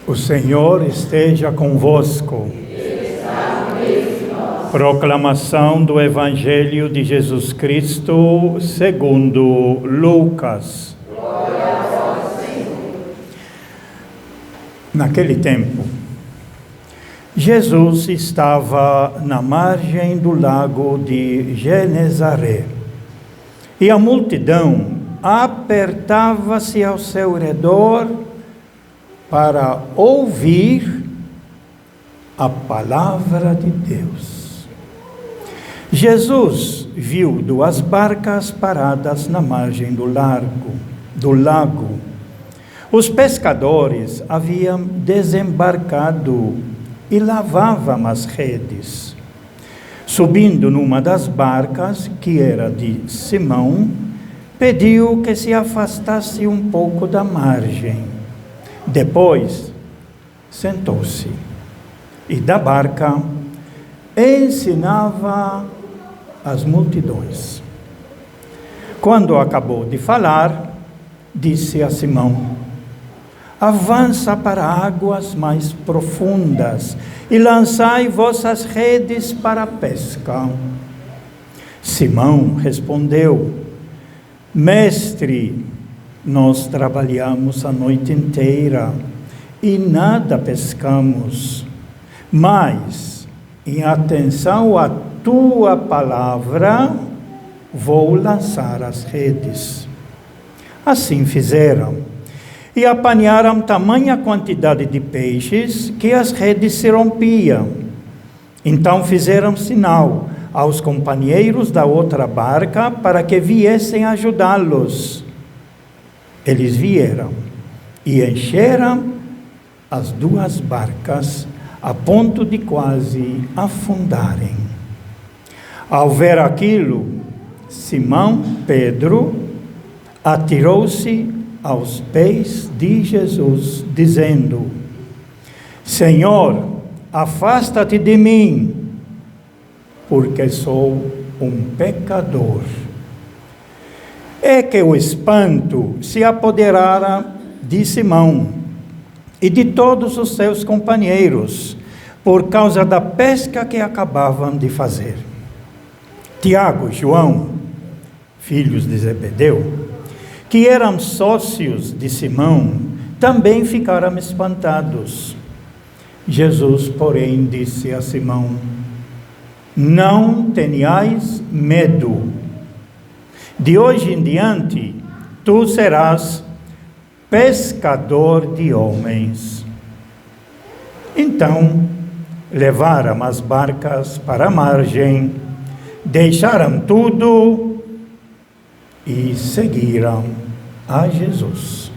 O Senhor esteja convosco. Proclamação do Evangelho de Jesus Cristo segundo Lucas. Glória a vós, Senhor. Naquele tempo, Jesus estava na margem do lago de Genezaré, e a multidão apertava-se ao seu redor para ouvir a palavra de Deus. Jesus viu 2 barcas paradas na margem do lago. Os pescadores haviam desembarcado e lavavam as redes. Subindo numa das barcas, que era de Simão, pediu que se afastasse um pouco da margem. Depois, sentou-se e da barca ensinava as multidões. Quando acabou de falar, disse a Simão: avança para águas mais profundas e lançai vossas redes para a pesca. Simão respondeu: Mestre, nós trabalhamos a noite inteira e nada pescamos, mas, em atenção à tua palavra, vou lançar as redes. Assim fizeram, e apanharam tamanha quantidade de peixes que as redes se rompiam. Então fizeram sinal aos companheiros da outra barca para que viessem ajudá-los. Eles vieram e encheram as 2 barcas a ponto de quase afundarem. Ao ver aquilo, Simão Pedro atirou-se aos pés de Jesus, dizendo: Senhor, afasta-te de mim, porque sou um pecador. É que o espanto se apoderara de Simão e de todos os seus companheiros, por causa da pesca que acabavam de fazer. Tiago e João, filhos de Zebedeu, que eram sócios de Simão, também ficaram espantados. Jesus, porém, disse a Simão: não tenhais medo. De hoje em diante, tu serás pescador de homens. Então, levaram as barcas para a margem, deixaram tudo e seguiram a Jesus.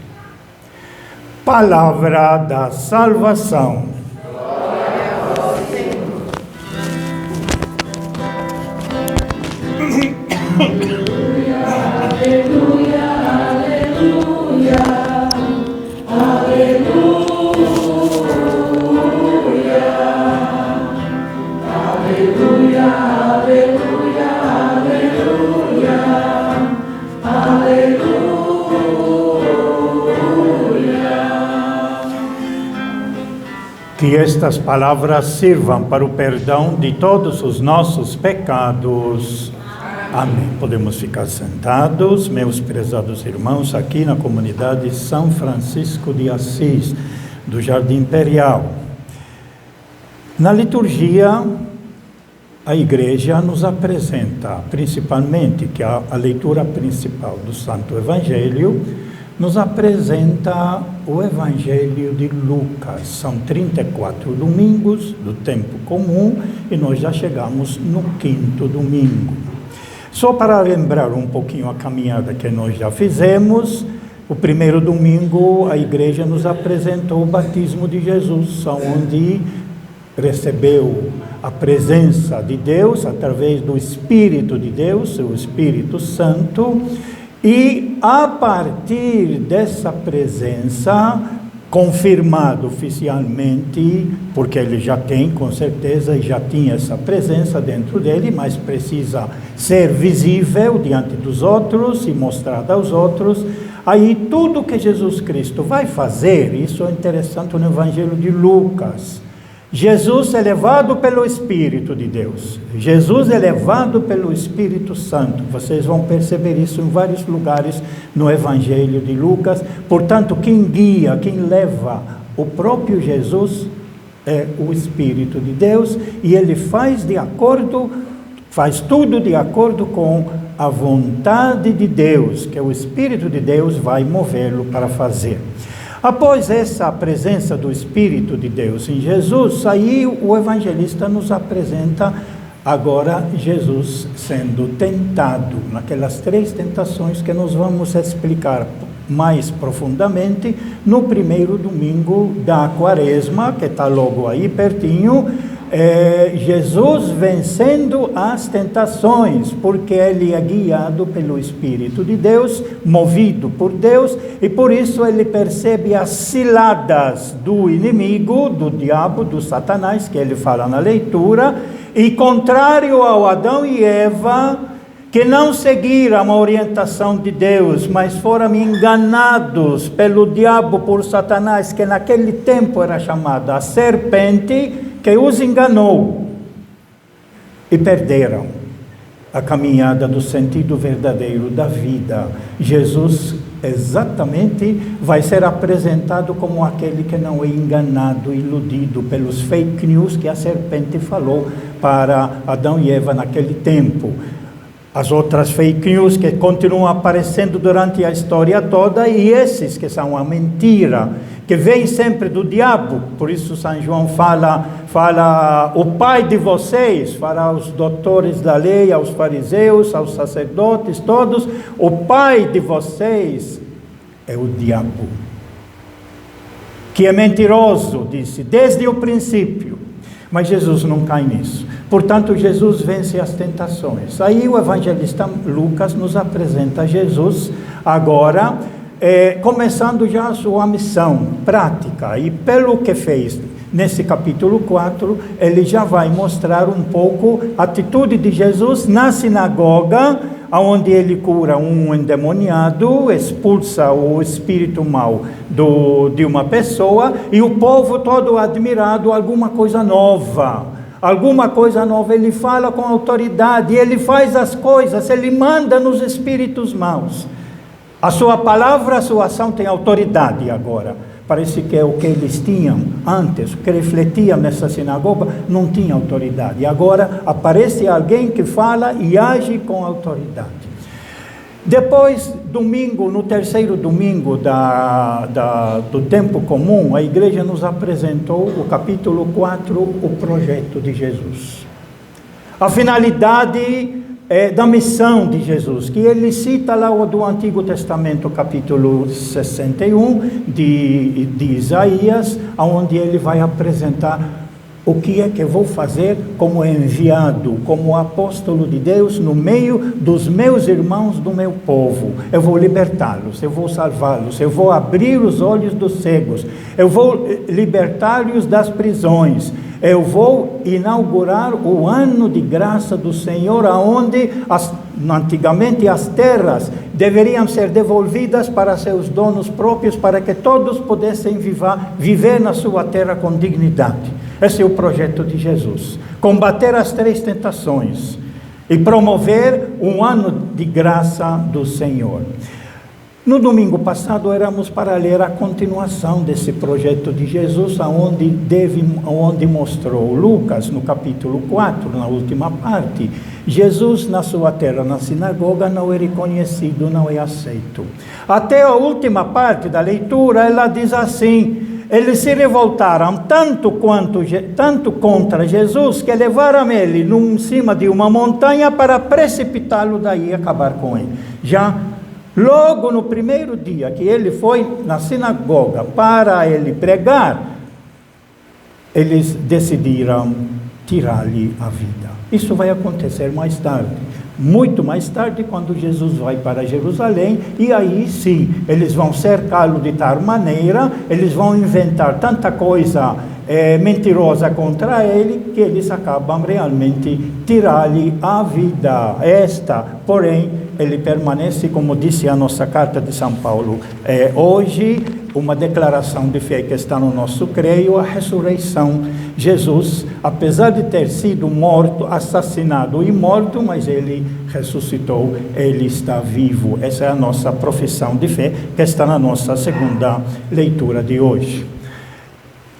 Palavra da salvação. Glória a vós, Senhor. Aleluia, aleluia, aleluia, aleluia, aleluia, aleluia, aleluia. Que estas palavras sirvam para o perdão de todos os nossos pecados. Amém. Podemos ficar sentados, meus prezados irmãos, aqui na comunidade São Francisco de Assis, do Jardim Imperial. Na liturgia, a Igreja nos apresenta, principalmente, que a leitura principal do Santo Evangelho, nos apresenta o Evangelho de Lucas. São 34 domingos do tempo comum e nós já chegamos no 5º domingo. Só para lembrar um pouquinho a caminhada que nós já fizemos, o primeiro domingo a Igreja nos apresentou o batismo de Jesus, onde recebeu a presença de Deus através do Espírito de Deus, o Espírito Santo, e a partir dessa presença, confirmado oficialmente, porque ele já tem, com certeza, já tinha essa presença dentro dele, mas precisa ser visível diante dos outros e mostrado aos outros. Aí tudo que Jesus Cristo vai fazer, isso é interessante no Evangelho de Lucas. Jesus é levado pelo Espírito de Deus. Jesus é levado pelo Espírito Santo. Vocês vão perceber isso em vários lugares no Evangelho de Lucas. Portanto, quem guia, quem leva o próprio Jesus é o Espírito de Deus, e ele faz tudo de acordo com a vontade de Deus, que o Espírito de Deus vai movê-lo para fazer. Após essa presença do Espírito de Deus em Jesus, aí o evangelista nos apresenta agora Jesus sendo tentado, naquelas 3 tentações que nós vamos explicar mais profundamente no primeiro domingo da Quaresma, que está logo aí pertinho. Jesus vencendo as tentações, porque ele é guiado pelo Espírito de Deus, movido por Deus, e por isso ele percebe as ciladas do inimigo, do diabo, do Satanás, que ele fala na leitura, e contrário ao Adão e Eva, que não seguiram uma orientação de Deus, mas foram enganados pelo diabo, por Satanás, que naquele tempo era chamado a serpente, que os enganou, e perderam a caminhada do sentido verdadeiro da vida. Jesus exatamente vai ser apresentado como aquele que não é enganado, iludido pelos fake news que a serpente falou para Adão e Eva naquele tempo. As outras fake news que continuam aparecendo durante a história toda, e esses que são a mentira, que vem sempre do diabo. Por isso São João fala o pai de vocês, fala aos doutores da lei, aos fariseus, aos sacerdotes, todos, o pai de vocês é o diabo, que é mentiroso, disse, desde o princípio. Mas Jesus não cai nisso. Portanto, Jesus vence as tentações. Aí o evangelista Lucas nos apresenta Jesus agora, começando já a sua missão prática. E pelo que fez nesse capítulo 4, ele já vai mostrar um pouco a atitude de Jesus na sinagoga, onde ele cura um endemoniado, expulsa o espírito mau de uma pessoa, e o povo todo admirado, alguma coisa nova, ele fala com autoridade, ele faz as coisas, ele manda nos espíritos maus. A sua palavra, a sua ação tem autoridade agora. Parece que é o que eles tinham antes, o que refletiam nessa sinagoga, não tinha autoridade. E agora aparece alguém que fala e age com autoridade. Depois, domingo, no terceiro domingo do tempo comum, a igreja nos apresentou o capítulo 4, o projeto de Jesus. A finalidade da missão de Jesus, que ele cita lá do Antigo Testamento, capítulo 61 de Isaías, onde ele vai apresentar o que é que eu vou fazer como enviado, como apóstolo de Deus no meio dos meus irmãos, do meu povo. Eu vou libertá-los, eu vou salvá-los, eu vou abrir os olhos dos cegos, eu vou libertar-los das prisões, eu vou inaugurar o ano de graça do Senhor, onde antigamente as terras deveriam ser devolvidas para seus donos próprios, para que todos pudessem viver na sua terra com dignidade. Esse é o projeto de Jesus. Combater as 3 tentações e promover um ano de graça do Senhor. No domingo passado éramos para ler a continuação desse projeto de Jesus, onde mostrou Lucas, no capítulo 4, na última parte, Jesus na sua terra, na sinagoga, não é reconhecido, não é aceito. Até a última parte da leitura, ela diz assim: eles se revoltaram tanto contra Jesus, que levaram ele em cima de uma montanha para precipitá-lo daí e acabar com ele. Já logo no primeiro dia que ele foi na sinagoga para ele pregar, eles decidiram tirar-lhe a vida. Isso vai acontecer mais tarde, muito mais tarde, quando Jesus vai para Jerusalém, e aí sim, eles vão cercá-lo de tal maneira, eles vão inventar tanta coisa mentirosa contra ele, que eles acabam realmente tirar-lhe a vida. Porém, ele permanece, como disse a nossa carta de São Paulo, hoje, uma declaração de fé que está no nosso creio, a ressurreição. Jesus, apesar de ter sido morto, assassinado e morto, mas ele ressuscitou, ele está vivo. Essa é a nossa profissão de fé, que está na nossa segunda leitura de hoje.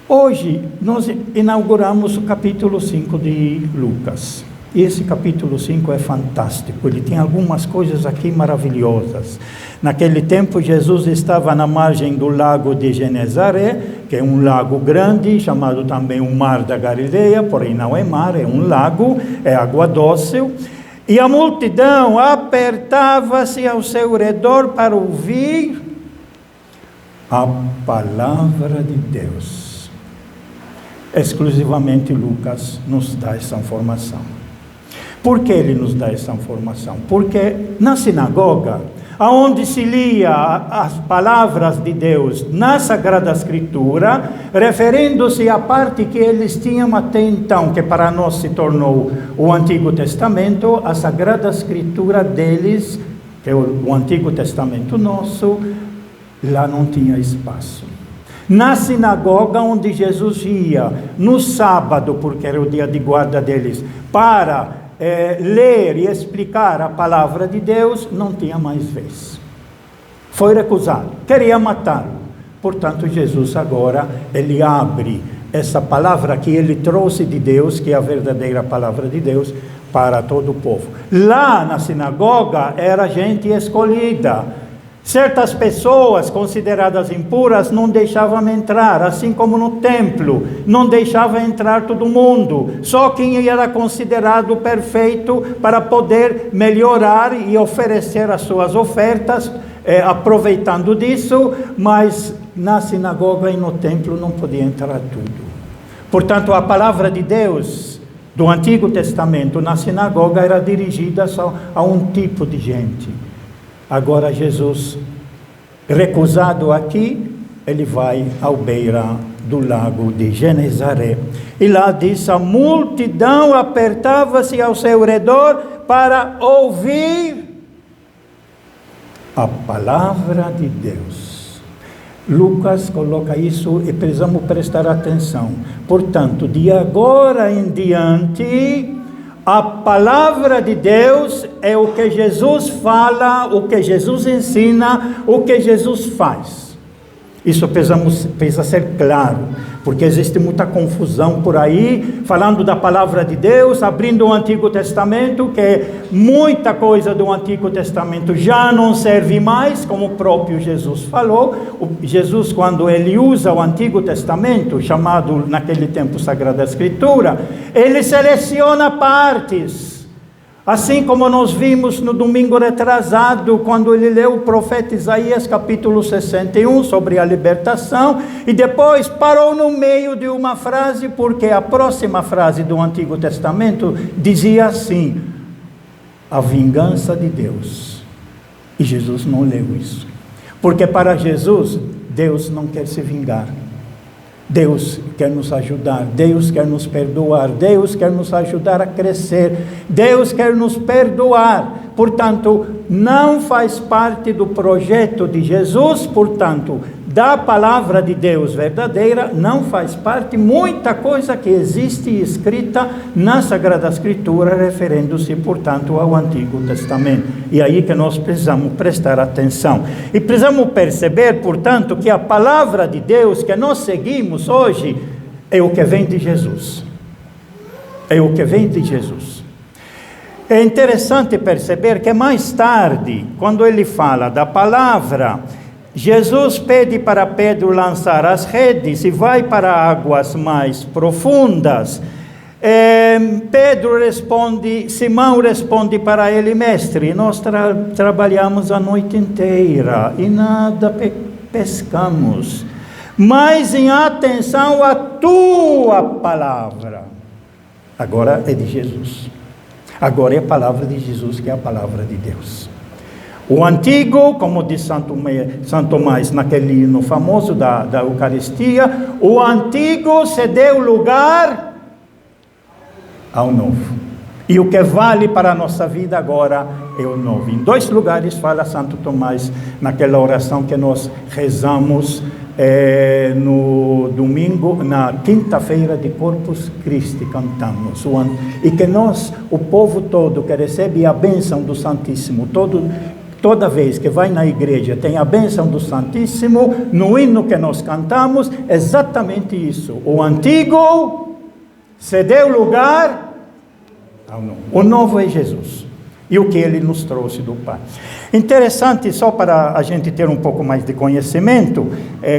Hoje, nós inauguramos o capítulo 5 de Lucas. E esse capítulo 5 é fantástico, ele tem algumas coisas aqui maravilhosas. Naquele tempo, Jesus estava na margem do lago de Genezaré, que é um lago grande, chamado também o Mar da Galileia, porém não é mar, é um lago, é água doce. E a multidão apertava-se ao seu redor para ouvir a palavra de Deus. Exclusivamente Lucas nos dá essa informação. Por que ele nos dá essa informação? Porque na sinagoga, onde se lia as palavras de Deus na Sagrada Escritura, referindo-se à parte que eles tinham até então, que para nós se tornou o Antigo Testamento, a Sagrada Escritura deles, que é o Antigo Testamento nosso, lá não tinha espaço. Na sinagoga onde Jesus ia, no sábado, porque era o dia de guarda deles, para ler e explicar a palavra de Deus, não tinha mais vez. Foi recusado, queria matá-lo. Portanto, Jesus agora, ele abre essa palavra que ele trouxe de Deus, que é a verdadeira palavra de Deus, para todo o povo. Lá na sinagoga era gente escolhida. Certas pessoas consideradas impuras não deixavam entrar, assim como no templo, não deixava entrar todo mundo. Só quem era considerado perfeito para poder melhorar e oferecer as suas ofertas, aproveitando disso, mas na sinagoga e no templo não podia entrar tudo. Portanto, a palavra de Deus do Antigo Testamento na sinagoga era dirigida só a um tipo de gente. Agora Jesus, recusado aqui, ele vai ao beira do lago de Genezaré. E lá diz, a multidão apertava-se ao seu redor para ouvir a palavra de Deus. Lucas coloca isso e precisamos prestar atenção. Portanto, de agora em diante, a palavra de Deus é o que Jesus fala, o que Jesus ensina, o que Jesus faz. Isso precisa ser claro, porque existe muita confusão por aí, falando da palavra de Deus, abrindo o Antigo Testamento, que muita coisa do Antigo Testamento já não serve mais, como o próprio Jesus falou. Jesus, quando ele usa o Antigo Testamento, chamado naquele tempo Sagrada Escritura, ele seleciona partes. Assim como nós vimos no domingo retrasado, quando ele leu o profeta Isaías, capítulo 61, sobre a libertação, e depois parou no meio de uma frase, porque a próxima frase do Antigo Testamento dizia assim, a vingança de Deus. E Jesus não leu isso. Porque para Jesus, Deus não quer se vingar. Deus quer nos ajudar, Deus quer nos perdoar, Deus quer nos ajudar a crescer, Deus quer nos perdoar. Portanto, não faz parte do projeto de Jesus, portanto, da palavra de Deus verdadeira, não faz parte muita coisa que existe escrita na Sagrada Escritura, referindo-se, portanto, ao Antigo Testamento. E aí que nós precisamos prestar atenção. E precisamos perceber, portanto, que a palavra de Deus que nós seguimos hoje é o que vem de Jesus. É o que vem de Jesus. É interessante perceber que mais tarde, quando ele fala da palavra, Jesus pede para Pedro lançar as redes e vai para águas mais profundas. Simão responde para ele, mestre, nós trabalhamos a noite inteira e nada pescamos, mas em atenção à tua palavra. Agora é de Jesus. Agora é a palavra de Jesus, que é a palavra de Deus. O antigo, como diz Santo Tomás naquele hino famoso da Eucaristia, o antigo cedeu lugar ao novo. E o que vale para a nossa vida agora é o novo. Em 2 lugares fala Santo Tomás, naquela oração que nós rezamos no domingo, na quinta-feira de Corpus Christi, cantamos. E que nós, o povo todo que recebe a bênção do Santíssimo, toda vez que vai na igreja, tem a bênção do Santíssimo, no hino que nós cantamos, exatamente isso. O antigo cedeu lugar ao novo. O novo é Jesus. E o que ele nos trouxe do Pai. Interessante, só para a gente ter um pouco mais de conhecimento,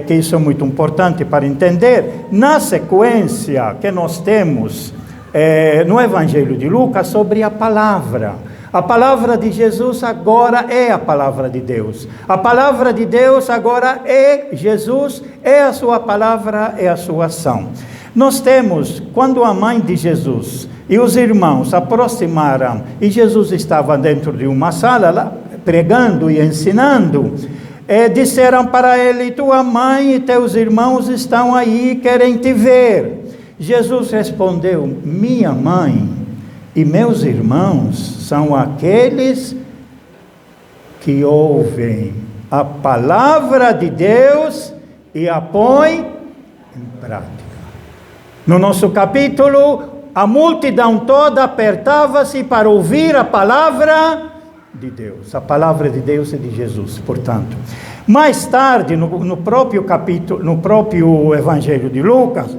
que isso é muito importante para entender, na sequência que nós temos no Evangelho de Lucas sobre a palavra. A palavra de Jesus agora é a palavra de Deus. A palavra de Deus agora é Jesus, é a sua palavra, é a sua ação. Nós temos, quando a mãe de Jesus e os irmãos se aproximaram, e Jesus estava dentro de uma sala lá, pregando e ensinando, disseram para ele: tua mãe e teus irmãos estão aí, querem te ver. Jesus respondeu: minha mãe e meus irmãos são aqueles que ouvem a palavra de Deus e a põem em prática. No nosso capítulo, a multidão toda apertava-se para ouvir a palavra de Deus. A palavra de Deus é de Jesus, portanto. Mais tarde, no próprio capítulo, no próprio Evangelho de Lucas,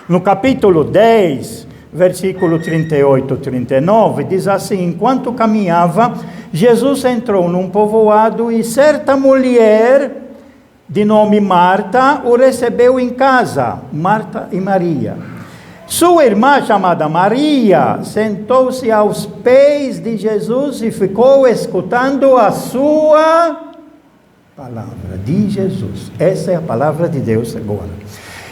no capítulo 10, versículo 38 e 39, diz assim: enquanto caminhava, Jesus entrou num povoado e certa mulher de nome Marta o recebeu em casa, Marta e Maria. Sua irmã, chamada Maria, sentou-se aos pés de Jesus e ficou escutando a sua palavra de Jesus. Essa é a palavra de Deus agora.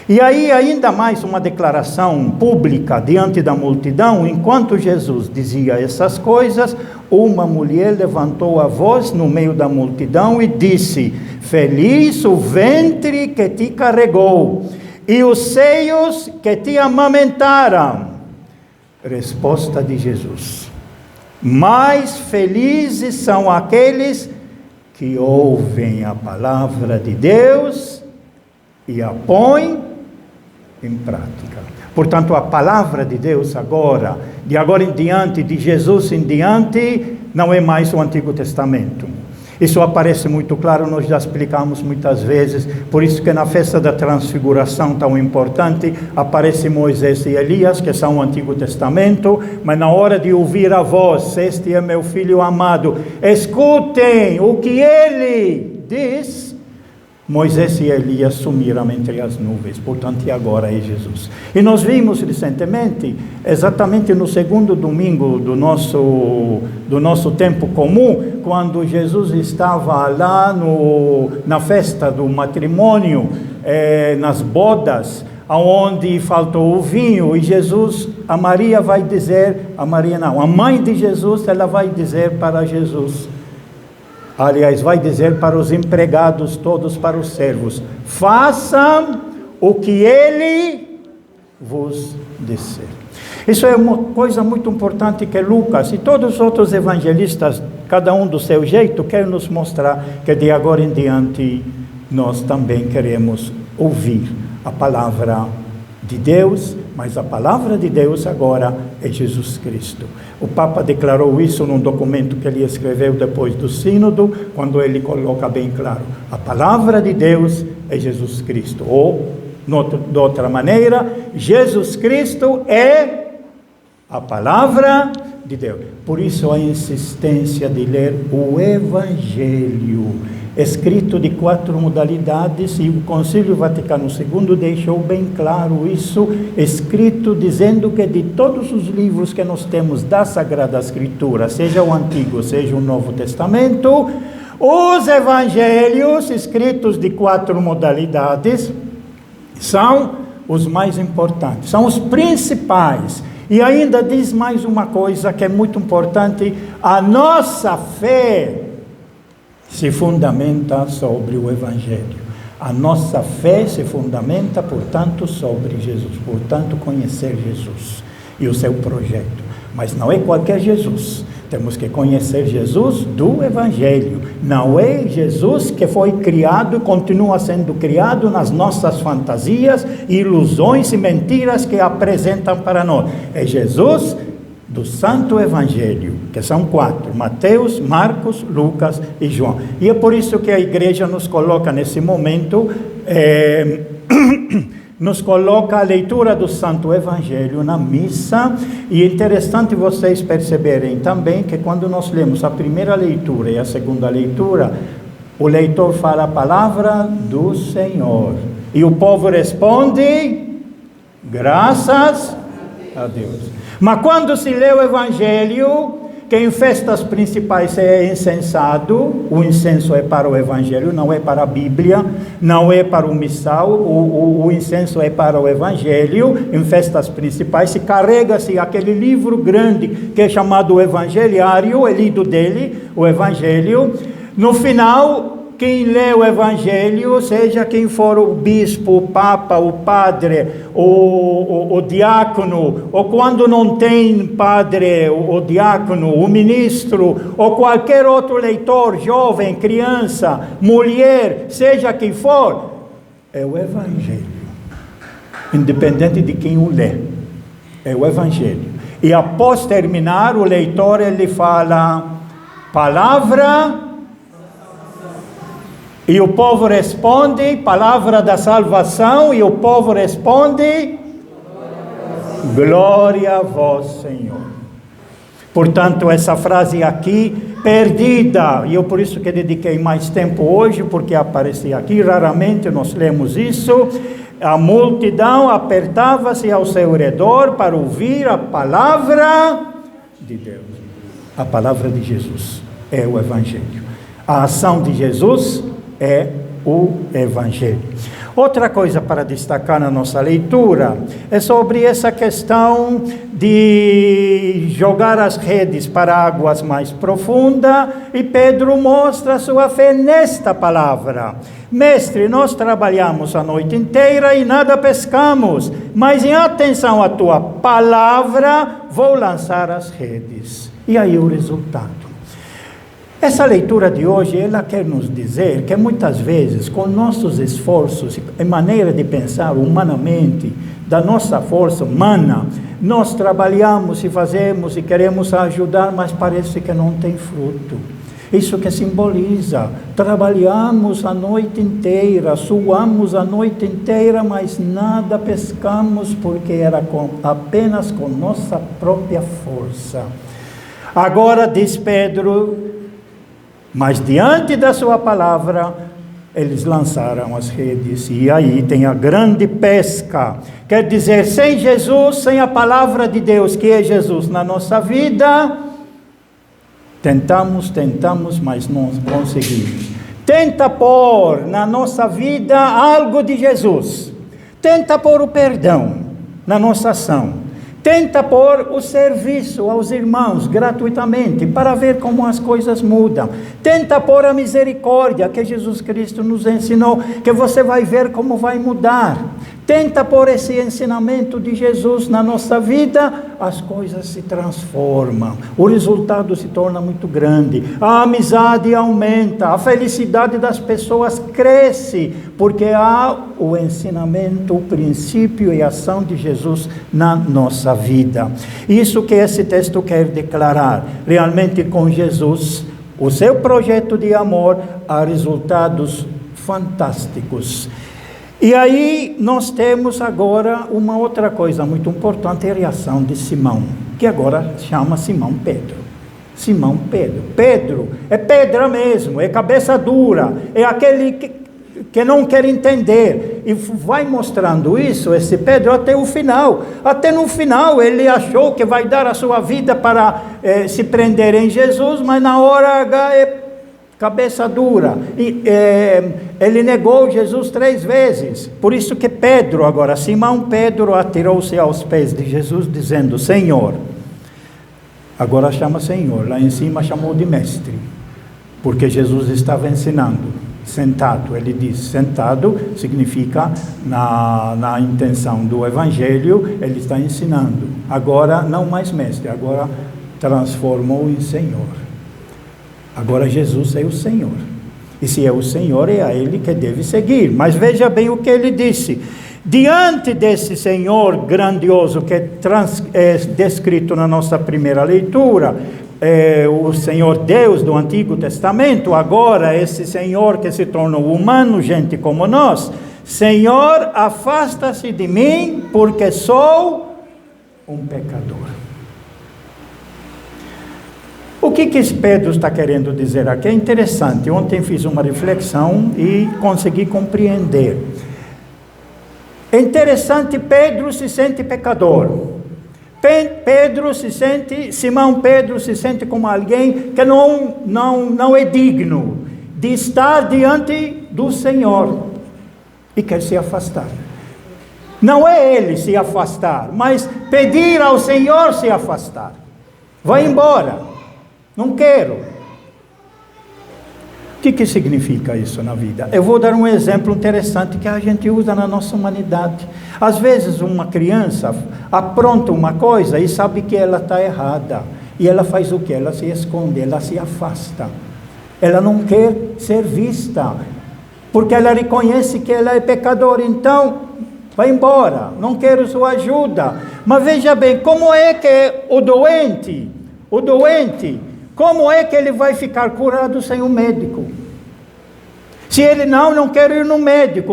E aí, ainda mais uma declaração pública diante da multidão. Enquanto Jesus dizia essas coisas, uma mulher levantou a voz no meio da multidão e disse: feliz o ventre que te carregou e os seios que te amamentaram. Resposta de Jesus: mais felizes são aqueles que ouvem a palavra de Deus e a põem em prática. Portanto, a palavra de Deus agora, de agora em diante, de Jesus em diante, não é mais o Antigo Testamento. Isso aparece muito claro, nós já explicamos muitas vezes, por isso que na festa da transfiguração tão importante, aparece Moisés e Elias, que são o Antigo Testamento, mas na hora de ouvir a voz: este é meu filho amado, escutem o que ele diz. Moisés e Elias sumiram entre as nuvens, portanto, e agora é Jesus. E nós vimos recentemente, exatamente no segundo domingo do nosso tempo comum, quando Jesus estava lá na festa do matrimônio, nas bodas, onde faltou o vinho, e Jesus, a mãe de Jesus, ela vai dizer para Jesus, aliás, vai dizer para os empregados todos, para os servos: façam o que ele vos disser. Isso é uma coisa muito importante que Lucas e todos os outros evangelistas, cada um do seu jeito, quer nos mostrar que de agora em diante nós também queremos ouvir a palavra de Deus, mas a palavra de Deus agora é Jesus Cristo. O Papa declarou isso num documento que ele escreveu depois do sínodo, quando ele coloca bem claro: a palavra de Deus é Jesus Cristo. Ou, de outra maneira, Jesus Cristo é a palavra de Deus. Por isso a insistência de ler o Evangelho, escrito de 4 modalidades, e o Concílio Vaticano II deixou bem claro isso, escrito dizendo que de todos os livros que nós temos da Sagrada Escritura, seja o Antigo, seja o Novo Testamento, Os evangelhos, escritos de 4 modalidades, são os mais importantes, são os principais. E ainda diz mais uma coisa que é muito importante: a nossa fé se fundamenta sobre o Evangelho. A nossa fé se fundamenta, portanto, sobre Jesus, portanto, conhecer Jesus e o seu projeto. Mas não é qualquer Jesus. Temos que conhecer Jesus do Evangelho. Não é Jesus que foi criado e continua sendo criado nas nossas fantasias, ilusões e mentiras que apresentam para nós. É Jesus do Santo Evangelho, que são 4, Mateus, Marcos, Lucas e João. E é por isso que a igreja nos coloca nesse momento, nos coloca a leitura do Santo Evangelho na missa. E é interessante vocês perceberem também que quando nós lemos a primeira leitura e a segunda leitura, o leitor fala a palavra do Senhor. E o povo responde, graças a Deus. Mas quando se lê o Evangelho, que em festas principais é incensado, o incenso é para o Evangelho, não é para a Bíblia, não é para o missal, o incenso é para o Evangelho. Em festas principais se carrega-se aquele livro grande que é chamado o Evangeliário, é lido dele, o Evangelho. No final, quem lê o Evangelho, seja quem for o bispo, o papa, o padre, o diácono, ou quando não tem padre, o diácono, o ministro, ou qualquer outro leitor, jovem, criança, mulher, seja quem for, é o Evangelho, independente de quem o lê, é o Evangelho. E após terminar, o leitor, ele fala, palavra. E o povo responde, palavra da salvação, e o povo responde, glória a vós, Senhor. Portanto, essa frase aqui, perdida, e eu por isso que dediquei mais tempo hoje, porque aparecia aqui, raramente nós lemos isso. A multidão apertava-se ao seu redor para ouvir a palavra de Deus. A palavra de Jesus é o Evangelho. A ação de Jesus é o Evangelho. Outra coisa para destacar na nossa leitura é sobre essa questão de jogar as redes para águas mais profundas, e Pedro mostra sua fé nesta palavra. Mestre, nós trabalhamos a noite inteira e nada pescamos, mas em atenção à tua palavra vou lançar as redes. E aí o resultado. Essa leitura de hoje, ela quer nos dizer que muitas vezes, com nossos esforços e maneira de pensar humanamente, da nossa força humana, nós trabalhamos e fazemos e queremos ajudar, mas parece que não tem fruto. Isso que simboliza, trabalhamos a noite inteira, suamos a noite inteira, mas nada pescamos, porque era apenas com nossa própria força. Agora, diz Pedro, mas diante da sua palavra, eles lançaram as redes, e aí tem a grande pesca. Quer dizer, sem Jesus, sem a palavra de Deus, que é Jesus na nossa vida, tentamos, mas não conseguimos. Tenta pôr na nossa vida algo de Jesus. Tenta pôr o perdão na nossa ação. Tenta pôr o serviço aos irmãos gratuitamente, para ver como as coisas mudam. Tenta pôr a misericórdia que Jesus Cristo nos ensinou, que você vai ver como vai mudar. Tenta pôr esse ensinamento de Jesus na nossa vida, as coisas se transformam. O resultado se torna muito grande. A amizade aumenta, a felicidade das pessoas cresce, porque há o ensinamento, o princípio e a ação de Jesus na nossa vida. Isso que esse texto quer declarar. Realmente com Jesus, o seu projeto de amor, há resultados fantásticos. E aí nós temos agora uma outra coisa muito importante, a reação de Simão, que agora chama Simão Pedro. Simão Pedro. Pedro é pedra mesmo, é cabeça dura, é aquele que não quer entender. E vai mostrando isso, esse Pedro, até o final. Até no final ele achou que vai dar a sua vida para se prender em Jesus, mas na hora H cabeça dura. Ele negou Jesus 3 vezes. Por isso que Pedro, agora, Simão Pedro atirou-se aos pés de Jesus, dizendo: Senhor. Agora chama Senhor, lá em cima chamou de mestre, porque Jesus estava ensinando. Sentado, ele diz, sentado significa, na intenção do Evangelho, ele está ensinando. Agora, não mais mestre, agora transformou em Senhor. Agora Jesus é o Senhor. E se é o Senhor, é a Ele que deve seguir. Mas veja bem o que ele disse. Diante desse Senhor grandioso que é descrito na nossa primeira leitura, o Senhor Deus do Antigo Testamento, agora esse Senhor que se tornou humano, gente como nós, Senhor, afasta-se de mim, porque sou um pecador. O que Pedro está querendo dizer aqui? É interessante, ontem fiz uma reflexão e consegui compreender. É interessante, Pedro se sente pecador. Simão Pedro se sente como alguém que não é digno de estar diante do Senhor e quer se afastar. Não é ele se afastar, mas pedir ao Senhor se afastar. Vai embora, não quero. O que significa isso na vida? Eu vou dar um exemplo interessante que a gente usa na nossa humanidade. Às vezes uma criança apronta uma coisa e sabe que ela está errada. E ela faz o quê? Ela se esconde, ela se afasta. Ela não quer ser vista, porque ela reconhece que ela é pecadora. Então, vai embora, não quero sua ajuda. Mas veja bem, como é que o doente, como é que ele vai ficar curado sem o médico? Se ele não quero ir no médico,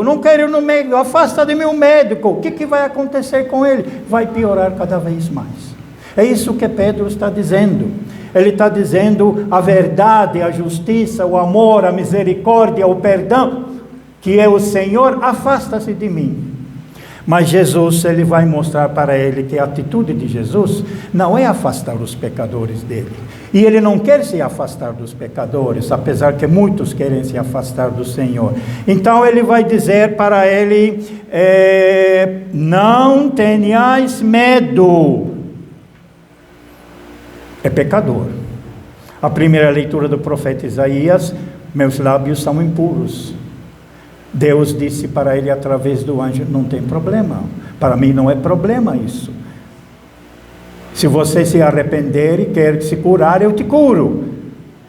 afasta de mim o médico, o que vai acontecer com ele? Vai piorar cada vez mais. É isso que Pedro está dizendo. Ele está dizendo a verdade, a justiça, o amor, a misericórdia, o perdão, que é o Senhor, afasta-se de mim. Mas Jesus, ele vai mostrar para ele que a atitude de Jesus não é afastar os pecadores dele. E ele não quer se afastar dos pecadores, apesar que muitos querem se afastar do Senhor. Então ele vai dizer para ele, não tenhais medo. É pecador. A primeira leitura do profeta Isaías, meus lábios são impuros. Deus disse para ele através do anjo, não tem problema, para mim não é problema isso. Se você se arrepender e quer se curar, eu te curo.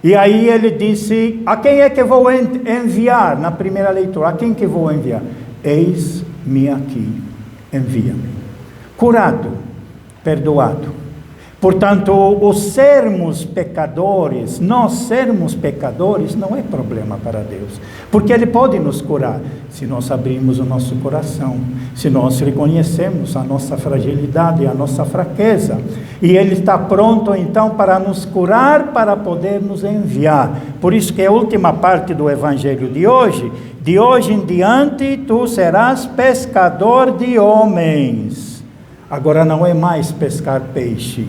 E aí ele disse, a quem é que vou enviar? Na primeira leitura, a quem que vou enviar? Eis-me aqui, envia-me. Curado, perdoado. Portanto, nós sermos pecadores não é problema para Deus, porque Ele pode nos curar, se nós abrirmos o nosso coração, se nós reconhecemos a nossa fragilidade, a nossa fraqueza, e Ele está pronto então para nos curar, para poder nos enviar. Por isso que a última parte do Evangelho de hoje em diante tu serás pescador de homens. Agora não é mais pescar peixe,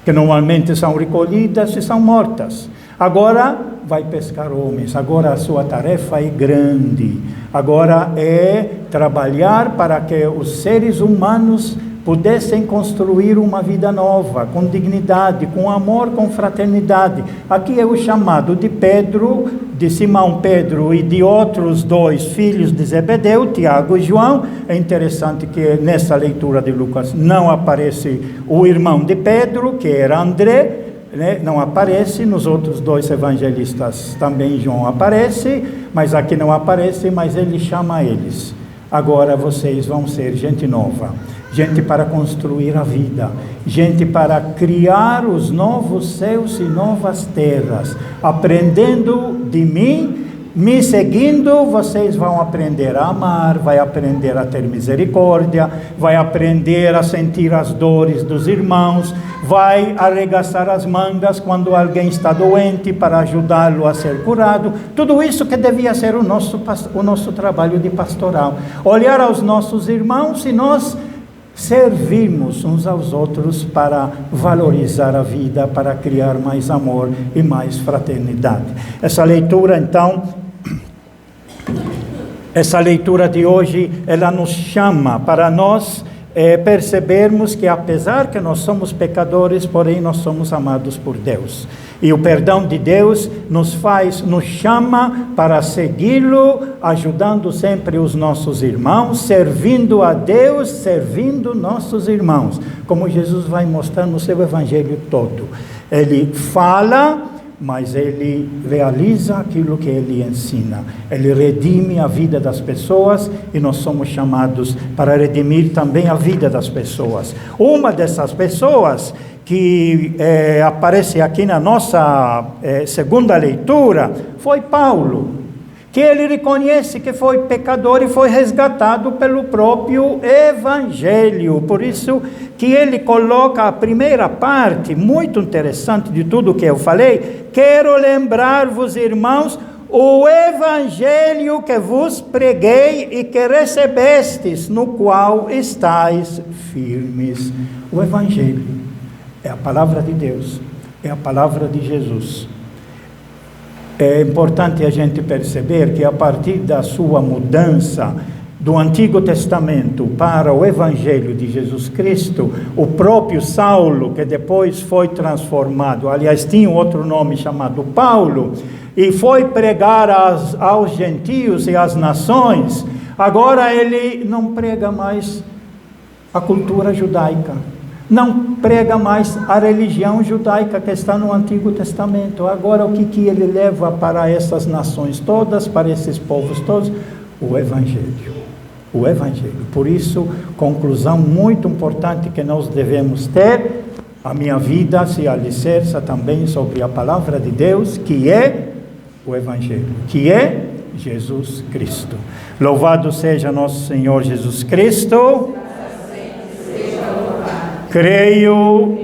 que normalmente são recolhidas e são mortas. Agora vai pescar homens, agora a sua tarefa é grande. Agora é trabalhar para que os seres humanos pudessem construir uma vida nova, com dignidade, com amor, com fraternidade. Aqui é o chamado de Pedro, de Simão Pedro e de outros 2 filhos de Zebedeu, Tiago e João. É interessante que nessa leitura de Lucas não aparece o irmão de Pedro, que era André, né? Não aparece. Nos outros 2 evangelistas também João aparece, mas aqui não aparece, mas ele chama eles. Agora vocês vão ser gente nova, gente para construir a vida, gente para criar os novos céus e novas terras. Aprendendo de mim, me seguindo, vocês vão aprender a amar, vai aprender a ter misericórdia, vai aprender a sentir as dores dos irmãos, vai arregaçar as mangas quando alguém está doente para ajudá-lo a ser curado. Tudo isso que devia ser o nosso trabalho de pastoral. Olhar aos nossos irmãos e nós servirmos uns aos outros para valorizar a vida, para criar mais amor e mais fraternidade. Essa leitura, então, essa leitura de hoje, ela nos chama para nós percebermos que apesar que nós somos pecadores, porém nós somos amados por Deus. E o perdão de Deus nos chama para segui-lo, ajudando sempre os nossos irmãos, servindo a Deus, servindo nossos irmãos, como Jesus vai mostrar no seu evangelho todo. Ele fala, mas ele realiza aquilo que ele ensina. Ele redime a vida das pessoas e nós somos chamados para redimir também a vida das pessoas. Uma dessas pessoas que aparece aqui na nossa segunda leitura foi Paulo, que ele reconhece que foi pecador e foi resgatado pelo próprio Evangelho. Por isso que ele coloca a primeira parte, muito interessante de tudo que eu falei: quero lembrar-vos, irmãos, o Evangelho que vos preguei e que recebestes, no qual estáis firmes. O Evangelho é a palavra de Deus, é a palavra de Jesus. É importante a gente perceber que a partir da sua mudança do Antigo Testamento para o Evangelho de Jesus Cristo, o próprio Saulo, que depois foi transformado, aliás, tinha um outro nome chamado Paulo, e foi pregar aos gentios e às nações, agora ele não prega mais a cultura judaica, não prega mais a religião judaica que está no Antigo Testamento. Agora o que ele leva para essas nações todas, para esses povos todos? O Evangelho. O Evangelho. Por isso, conclusão muito importante que nós devemos ter: a minha vida se alicerça também sobre a palavra de Deus, que é o Evangelho, que é Jesus Cristo. Louvado seja nosso Senhor Jesus Cristo. Creio